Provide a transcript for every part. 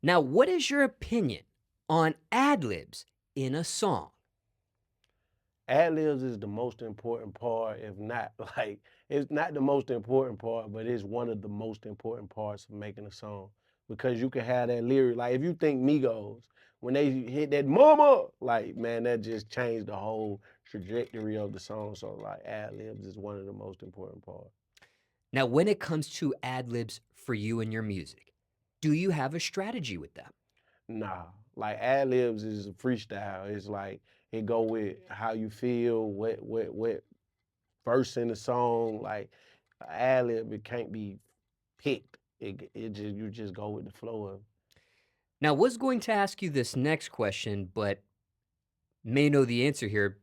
Now, what is your opinion on ad-libs in a song? Ad-libs is the most important part, if not like it's not the most important part, but it's one of the most important parts of making a song. Because you can have that lyric. Like if you think Migos, when they hit that mama, like man, that just changed the whole trajectory of the song. So like ad-libs is one of the most important parts. Now, when it comes to ad-libs for you and your music, do you have a strategy with them? Nah, like ad libs is a freestyle. It's like it go with how you feel, what verse in the song. Like ad lib, it can't be picked. It just you just go with the flow of. Now, was going to ask you this next question, but may know the answer here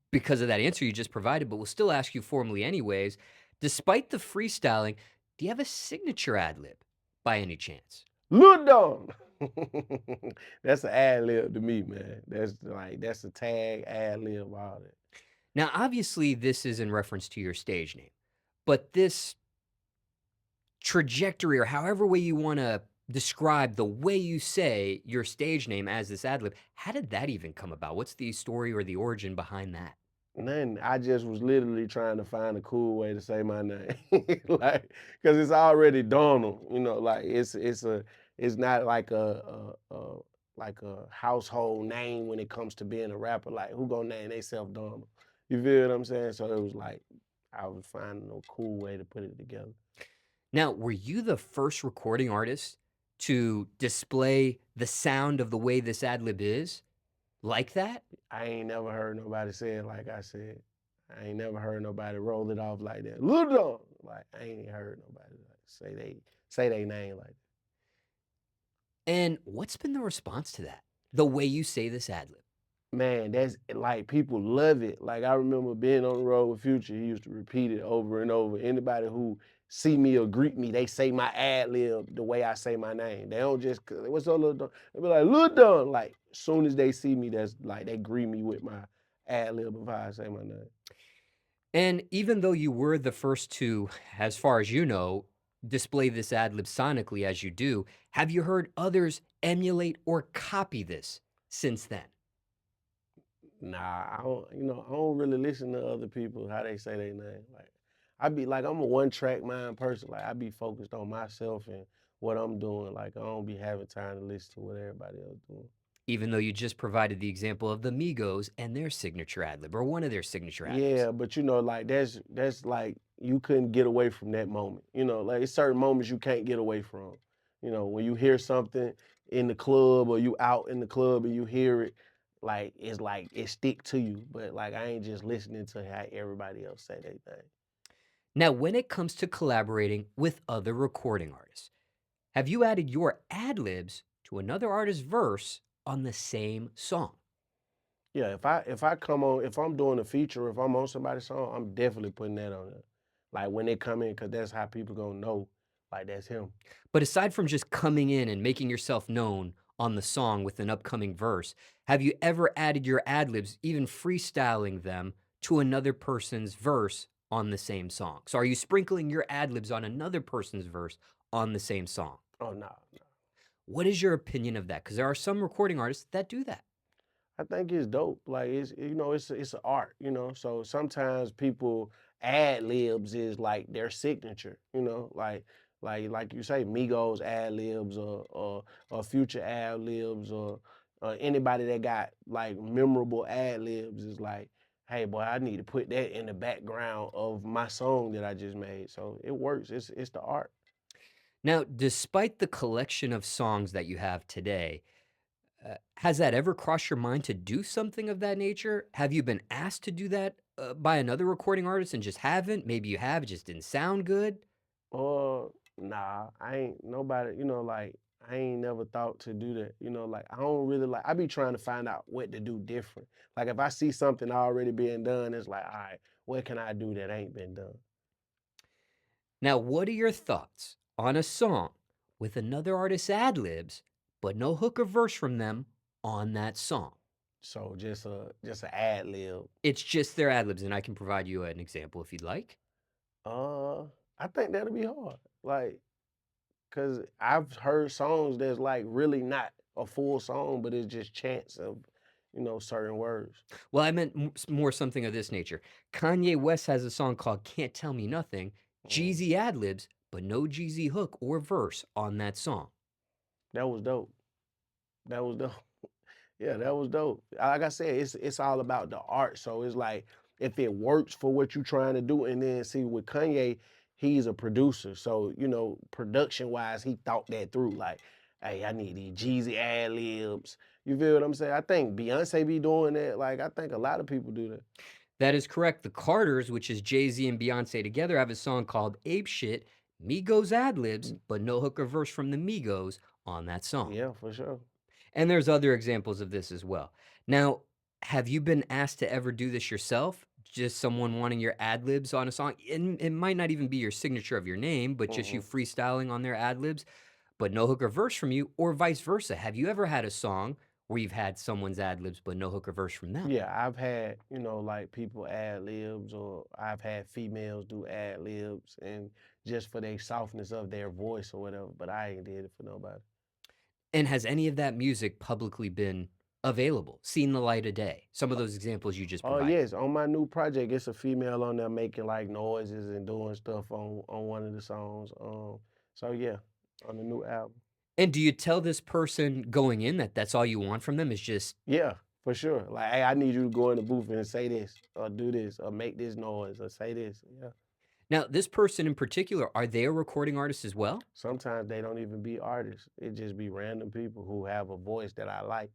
because of that answer you just provided, but we'll still ask you formally anyways. Despite the freestyling, do you have a signature ad-lib by any chance? Lil Donald. That's an ad lib to me, man. That's a tag ad lib all that. Now, obviously, this is in reference to your stage name, but this trajectory, or however way you want to describe the way you say your stage name as this ad lib, how did that even come about? What's the story or the origin behind that? Nothing. I just was literally trying to find a cool way to say my name, like, cause it's already Donald. Like it's not like a household name when it comes to being a rapper. Like who gonna name themselves Donald? You feel what I'm saying? So it was like I was finding a cool way to put it together. Now, were you the first recording artist to display the sound of the way this ad lib is like that? I ain't never heard nobody say it like I said. I ain't never heard nobody roll it off like that. Lil Donald. Like I ain't heard nobody like say they name like that. And what's been the response to that? The way you say this ad lib? Man, that's like people love it. Like I remember being on the road with Future, he used to repeat it over and over. Anybody who see me or greet me, they say my ad lib the way I say my name. They don't just what's up, Lil Don? They be like Lil Don. Like as soon as they see me, that's like they greet me with my ad lib of how I say my name. And even though you were the first to, as far as you know, display this ad lib sonically as you do, have you heard others emulate or copy this since then? Nah, I don't really listen to other people how they say their name. Like I be like I'm a one track mind person. Like I be focused on myself and what I'm doing. Like I don't be having time to listen to what everybody else doing. Even though you just provided the example of the Migos and their signature ad lib, or one of their signature ad libs. Yeah, but like that's like you couldn't get away from that moment. Like it's certain moments you can't get away from. When you hear something in the club or you out in the club and you hear it, like it stick to you. But like I ain't just listening to how everybody else say they thing. Now, when it comes to collaborating with other recording artists, have you added your ad libs to another artist's verse on the same song? Yeah, if I come on, if I'm doing a feature, if I'm on somebody's song, I'm definitely putting that on there. Like when they come in, cause that's how people gonna know, like that's him. But aside from just coming in and making yourself known on the song with an upcoming verse, have you ever added your ad libs, even freestyling them, to another person's verse on the same song? So are you sprinkling your ad libs on another person's verse on the same song? Oh no, no. What is your opinion of that? Because there are some recording artists that do that. I think it's dope. Like it's an art. So sometimes people ad libs is like their signature. Like you say, Migos ad libs or Future ad libs or anybody that got like memorable ad libs is like, hey boy, I need to put that in the background of my song that I just made. So it works. It's the art. Now, despite the collection of songs that you have today, has that ever crossed your mind to do something of that nature? Have you been asked to do that by another recording artist and just haven't? Maybe you have, it just didn't sound good. Nah, I ain't nobody, like I ain't never thought to do that. Like I don't really like I be trying to find out what to do different. Like if I see something already being done, it's like, all right, what can I do that ain't been done? Now, what are your thoughts on a song with another artist's ad libs, but no hook or verse from them on that song? So just a ad lib. It's just their ad libs, and I can provide you an example if you'd like. Uh I think that'll be hard. Like cause I've heard songs that's like really not a full song, but it's just chants of, certain words. Well, I meant more something of this nature. Kanye West has a song called "Can't Tell Me Nothing." Mm, Jeezy ad-libs, but no Jeezy hook or verse on that song. that was dope. That was dope. Yeah, that was dope. Like I said, it's all about the art. So it's like if it works for what you're trying to do, and then see with Kanye, he's a producer. So production wise, he thought that through. Like, hey, I need these Jeezy ad libs. You feel what I'm saying? I think Beyonce be doing that. Like, I think a lot of people do that. That is correct. The Carters, which is Jay-Z and Beyonce together, have a song called "Ape Shit." Migos ad-libs, Mm, but no hook or verse from the Migos on that song. yeah, for sure. And there's other examples of this as well. Now, have you been asked to ever do this yourself? Just someone wanting your ad libs on a song? And it might not even be your signature of your name, but just you hmm freestyling on their ad libs, but no hook or verse from you, or vice versa. Have you ever had a song where you've had someone's ad libs, but no hook or verse from them? Yeah, I've had, like people ad libs, or I've had females do ad libs, and just for their softness of their voice or whatever. But I ain't did it for nobody. And has any of that music publicly been available, seen the light of day? Some of those examples you just Oh provided. yes, on my new project, it's a female on there making like noises and doing stuff on one of the songs. So yeah, on the new album. And do you tell this person going in that that's all you want from them is just Yeah, for sure. Like, hey, I need you to go in the booth and say this, or do this, or make this noise, or say this. Yeah. now, this person in particular, are they a recording artist as well? Sometimes they don't even be artists. It just be random people who have a voice that I like.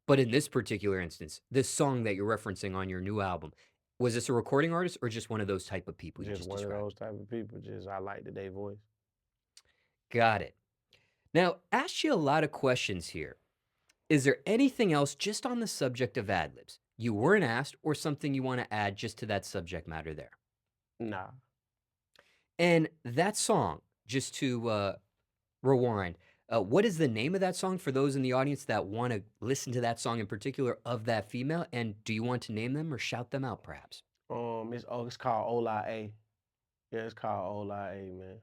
But in this particular instance, this song that you're referencing on your new album, was this a recording artist or just one of those type of people you Just just one of described? those type of people. Just I like the day voice. Got it. Now, asked you a lot of questions here. Is there anything else just on the subject of ad libs you weren't asked or something you want to add just to that subject matter there? Nah. And that song, just to rewind, what is the name of that song for those in the audience that want to listen to that song in particular of that female? And do you want to name them or shout them out perhaps? It's called Ola A. Yeah, it's called Ola A, man.